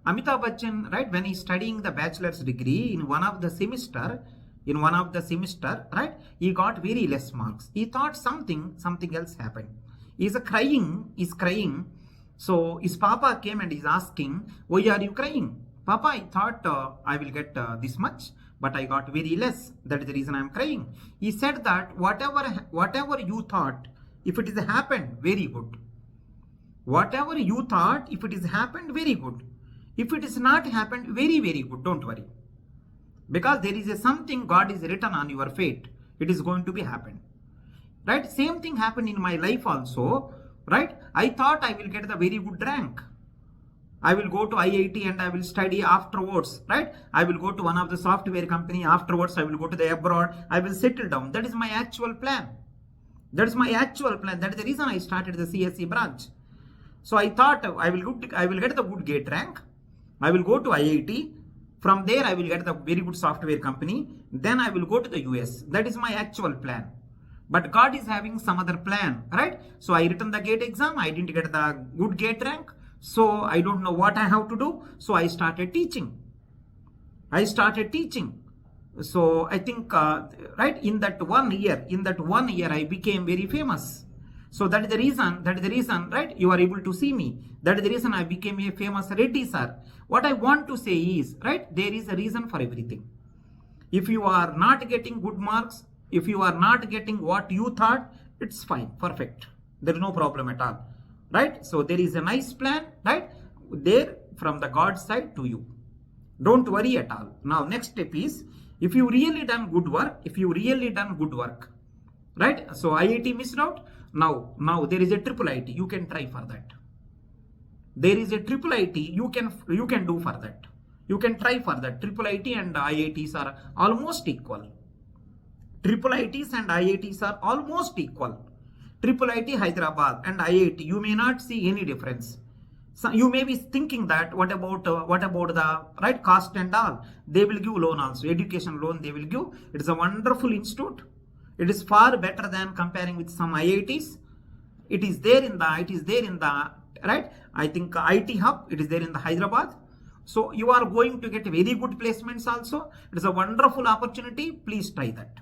Amitabh Bachchan, right, when he's studying the bachelor's degree in one of the semester, right, he got very less marks. He thought something else happened. He's crying. So his papa came and he's asking, why are you crying? Papa, I thought I will get this much, but I got very less. That is the reason I'm crying. He said that whatever you thought, if it is happened, very good. Whatever you thought, if it is happened, very good. If it is not happened, very, very good. Don't worry. Because there is something God is written on your fate. It is going to be happened. Right? Same thing happened in my life also. Right? I thought I will get the very good rank. I will go to IIT and I will study afterwards. Right? I will go to one of the software company afterwards. I will go to the abroad. I will settle down. That is my actual plan. That is the reason I started the CSE branch. So I thought I will get the good gate rank. I will go to IIT. From there, I will get the very good software company. Then I will go to the US. That is my actual plan. But God is having some other plan, right? So I written the gate exam. I didn't get the good gate rank. So I don't know what I have to do. So I started teaching. So I think, right, in that 1 year, I became very famous. So that is the reason, right, you are able to see me. That is the reason I became a famous REDDYSIR. What I want to say is, right, there is a reason for everything. If you are not getting good marks, if you are not getting what you thought, it's fine, perfect. There is no problem at all, right? So there is a nice plan, right, there from the God side to you. Don't worry at all. Now, next step is, if you really done good work, right? So IIT missed out. Now there is a IIIT. You can try for that. There is a IIIT. You can do for that. You can try for that. IIIT and IITs are almost equal. IIITs and IITs are almost equal. IIIT Hyderabad and IIT, you may not see any difference. So you may be thinking that what about the right cost and all? They will give loan also, education loan they will give. It is a wonderful institute. It is far better than comparing with some IITs. It is there in the right. I think IT hub. It is there in the Hyderabad. So you are going to get very good placements also. It is a wonderful opportunity. Please try that.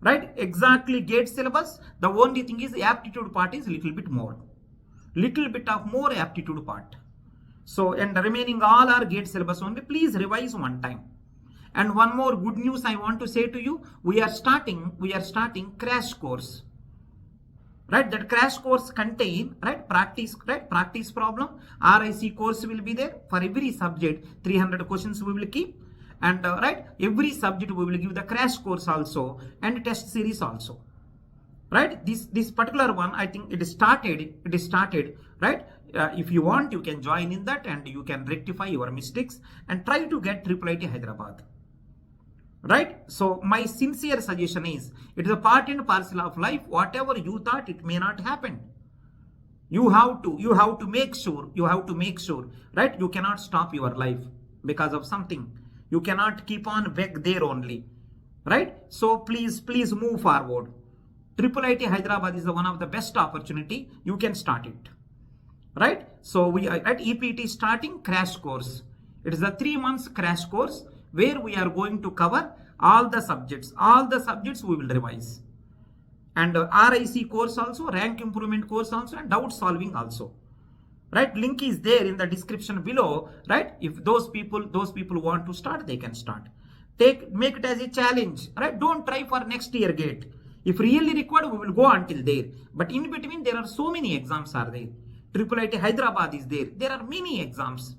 Right? Exactly gate syllabus. The only thing is the aptitude part is little bit more. Little bit of more aptitude part. So, and the remaining all are gate syllabus only. Please revise one time. And one more good news I want to say to you. We are starting crash course. Right? That crash course contain, right, practice problem. RIC course will be there. For every subject, 300 questions we will keep. And right, every subject we will give the crash course also and test series also. Right, this particular one, I think it is started, right? If you want, you can join in that and you can rectify your mistakes and try to get IIIT Hyderabad. Right? So my sincere suggestion is, it is a part and parcel of life. Whatever you thought, it may not happen. You have to make sure, right? You cannot stop your life because of something. You cannot keep on back there only. Right? So please move forward. IIIT Hyderabad is one of the best opportunity. You can start it. Right? So we are at EPT starting crash course. It is a 3 months crash course where we are going to cover all the subjects. All the subjects we will revise. And RIC course also, rank improvement course also, and doubt solving also. Right? Link is there in the description below. Right? If those people want to start, they can start. Make it as a challenge. Right? Don't try for next year gate. If really required, we will go until there. But in between, there are so many exams are there. IIIT Hyderabad is there. There are many exams.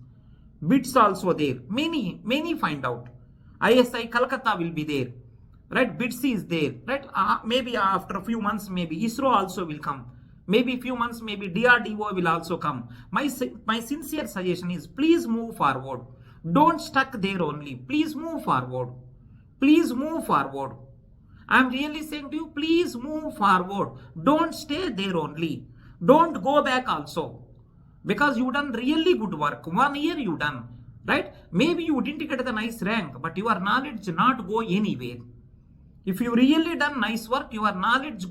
BITS also there. Many find out. ISI Calcutta will be there. Right? BITS is there. Right? Maybe after a few months, maybe ISRO also will come. Maybe few months, maybe DRDO will also come. My sincere suggestion is, please move forward. Don't stuck there only. Please move forward. Please move forward. I am really saying to you, please move forward. Don't stay there only. Don't go back also. Because you done really good work. 1 year you done. Right? Maybe you didn't get the nice rank, but your knowledge not go anywhere. If you really done nice work, your knowledge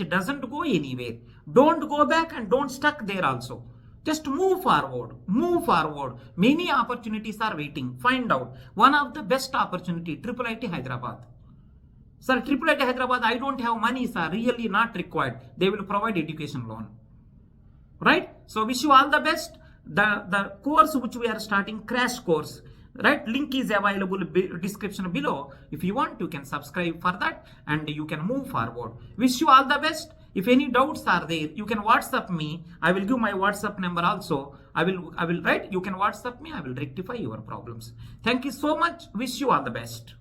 doesn't go anywhere. Don't go back and don't stuck there also. Just move forward, move forward. Many opportunities are waiting. Find out one of the best opportunity, IIIT Hyderabad. Sir, IIIT Hyderabad, I don't have money, sir. Really not required. They will provide education loan. Right? So wish you all the best. The course which we are starting, crash course, right? Link is available description below. If you want, you can subscribe for that and you can move forward. Wish you all the best. If any doubts are there, you can WhatsApp me. I will give my WhatsApp number also. I will write. You can WhatsApp me. I will rectify your problems. Thank you so much. Wish you all the best.